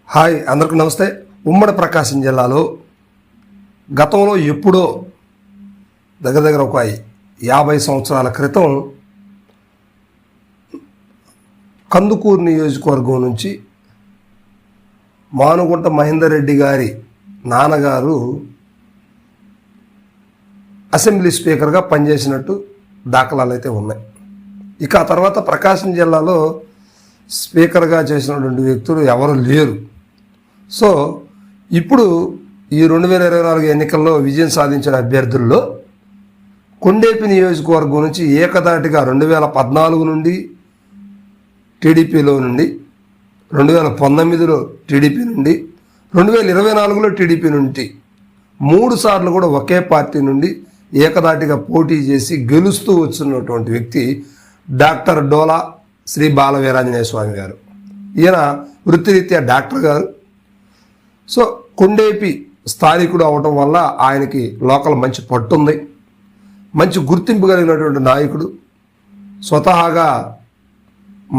Hi అందరికీ నమస్తే. ఉమ్మడి ప్రకాశం జిల్లాలో గతంలో ఎప్పుడో దగ్గర ఒక 50 సంవత్సరాల క్రితం కందుకూరు నియోజకవర్గం నుంచి మానుగుంట మహేందర్ రెడ్డి గారి నాన్నగారు అసెంబ్లీ స్పీకర్గా పనిచేసినట్టు దాఖలాలు అయితే ఉన్నాయి. ఇక ఆ తర్వాత ప్రకాశం జిల్లాలో స్పీకర్గా చేసినటువంటి వ్యక్తులు ఎవరు లేరు. సో ఇప్పుడు ఈ 2024 ఎన్నికల్లో విజయం సాధించిన అభ్యర్థుల్లో కొండేపి నియోజకవర్గం నుంచి ఏకదాటిగా 2014 నుండి టీడీపీలో నుండి, 2019లో టీడీపీ నుండి, 2024లో టీడీపీ నుండి 3 సార్లు కూడా ఒకే పార్టీ నుండి ఏకదాటిగా పోటీ చేసి గెలుస్తూ వచ్చినటువంటి వ్యక్తి డాక్టర్ డోలా శ్రీ బాలవీరాంజనేయ స్వామి గారు. ఈయన వృత్తిరీత్యా డాక్టర్ గారు. సో కొండేపి స్థానికుడు అవటం వల్ల ఆయనకి లోకల్ మంచి పట్టుంది, మంచి గుర్తింపు కలిగినటువంటి నాయకుడు, స్వతహాగా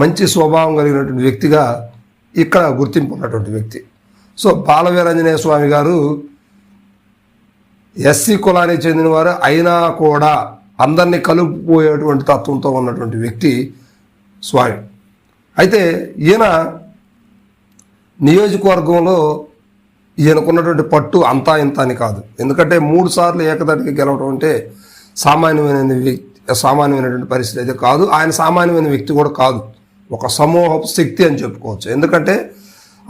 మంచి స్వభావం కలిగినటువంటి వ్యక్తిగా ఇక్కడ గుర్తింపు ఉన్నటువంటి వ్యక్తి. సో బాలవీరాంజనేయ స్వామి గారు ఎస్సీ కులానికి చెందినవారు అయినా కూడా అందరినీ కలుపుపోయేటువంటి తత్వంతో ఉన్నటువంటి వ్యక్తి స్వామి. అయితే ఈయన నియోజకవర్గంలో ఈయనకున్నటువంటి పట్టు అంతా ఇంత అని కాదు. ఎందుకంటే 3 సార్లు ఏకదాటిగా గెలవడం అంటే సామాన్యమైనటువంటి పరిస్థితి అయితే కాదు. ఆయన సామాన్యమైన వ్యక్తి కూడా కాదు, ఒక సమూహ శక్తి అని చెప్పుకోవచ్చు. ఎందుకంటే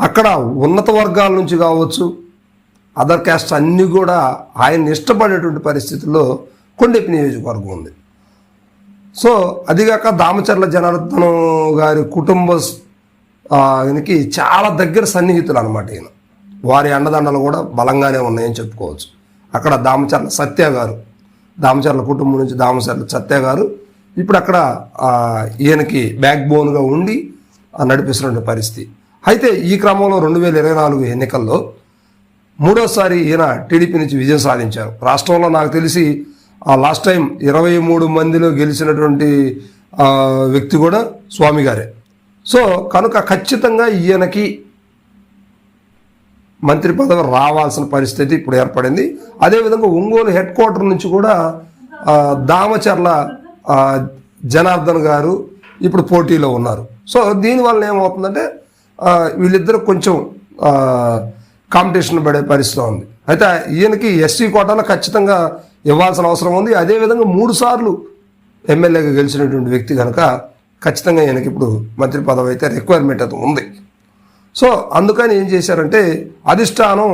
అక్కడ ఉన్నత వర్గాల నుంచి కావచ్చు, అదర్ క్యాస్ట్ అన్నీ కూడా ఆయన్ని ఇష్టపడేటువంటి పరిస్థితుల్లో కొండేపి నియోజకవర్గం ఉంది. సో అదిగాక దామచర్ల జనార్దనం గారి కుటుంబానికి చాలా దగ్గర సన్నిహితులు అనమాట ఈయన. వారి అండదండలు కూడా బలంగానే ఉన్నాయని చెప్పుకోవచ్చు. అక్కడ దామచర్ల సత్య గారు, దామచర్ల కుటుంబం నుంచి దామచర్ల సత్య గారు ఇప్పుడు అక్కడ ఈయనకి బ్యాక్ బోన్గా ఉండి నడిపిస్తున్న పరిస్థితి. అయితే ఈ క్రమంలో 2024 ఎన్నికల్లో 3వసారి ఈయన టీడీపీ నుంచి విజయం సాధించారు. రాష్ట్రంలో నాకు తెలిసి లాస్ట్ టైం 23 మందిలో గెలిచినటువంటి వ్యక్తి కూడా స్వామి గారే. సో కనుక ఖచ్చితంగా ఈయనకి మంత్రి పదవి రావాల్సిన పరిస్థితి ఇప్పుడు ఏర్పడింది. అదేవిధంగా ఒంగోలు హెడ్ క్వార్టర్ నుంచి కూడా దామచర్ల జనార్దన్ గారు ఇప్పుడు పోటీలో ఉన్నారు. సో దీనివల్ల ఏమవుతుందంటే వీళ్ళిద్దరు కొంచెం కాంపిటీషన్ పడే పరిస్థితి ఉంది. అయితే ఈయనకి ఎస్సీ కోటాలో ఖచ్చితంగా ఇవ్వాల్సిన అవసరం ఉంది. అదేవిధంగా 3 సార్లు ఎమ్మెల్యేగా గెలిచినటువంటి వ్యక్తి కనుక ఖచ్చితంగా ఈయనకి ఇప్పుడు మంత్రి పదవి అయితే రిక్వైర్మెంట్ అయితే ఉంది. సో అందుకని ఏం చేశారంటే అధిష్టానం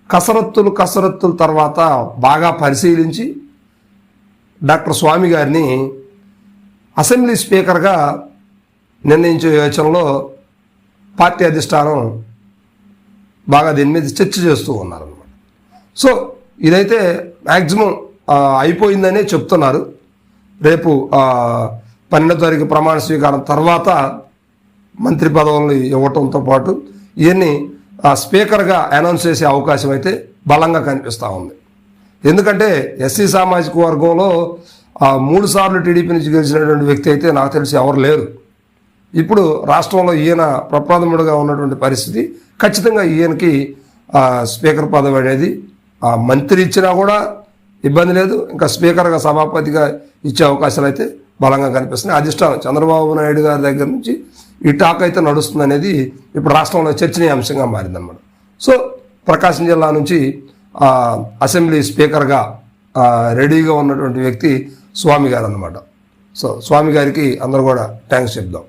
కసరత్తుల తర్వాత బాగా పరిశీలించి డాక్టర్ స్వామి గారిని అసెంబ్లీ స్పీకర్గా నిర్ణయించే యోచనలో పార్టీ అధిష్టానం బాగా దీని మీద చర్చ చేస్తూ ఉన్నారన్నమాట. సో ఇదైతే మ్యాక్సిమం అయిపోయిందనే చెప్తున్నారు. రేపు 12వ తారీఖు ప్రమాణ స్వీకారం తర్వాత మంత్రి పదవులను ఇవ్వటంతో పాటు ఇవన్నీ స్పీకర్గా అనౌన్స్ చేసే అవకాశం అయితే బలంగా కనిపిస్తూ ఉంది. ఎందుకంటే ఎస్సీ సామాజిక వర్గంలో 3 సార్లు టీడీపీ నుంచి గెలిచినటువంటి వ్యక్తి అయితే నాకు తెలిసి ఎవరు లేరు. ఇప్పుడు రాష్ట్రంలో ఈయన ప్రప్రథముడుగా ఉన్నటువంటి పరిస్థితి. ఖచ్చితంగా ఈయనకి స్పీకర్ పదవి అనేది మంత్రి ఇచ్చినా కూడా ఇబ్బంది లేదు, ఇంకా స్పీకర్గా సభాపతిగా ఇచ్చే అవకాశాలు అయితే బలంగా కనిపిస్తున్నాయి. అధిష్టానం చంద్రబాబు నాయుడు గారి దగ్గర నుంచి ఈ టాక్ అయితే నడుస్తుంది అనేది ఇప్పుడు రాష్ట్రంలో చర్చనీయాంశంగా మారిందన్నమాట. సో ప్రకాశం జిల్లా నుంచి అసెంబ్లీ స్పీకర్గా రెడీగా ఉన్నటువంటి వ్యక్తి స్వామి గారు అన్నమాట. సో స్వామి గారికి అందరూ కూడా థ్యాంక్స్ చెప్దాం.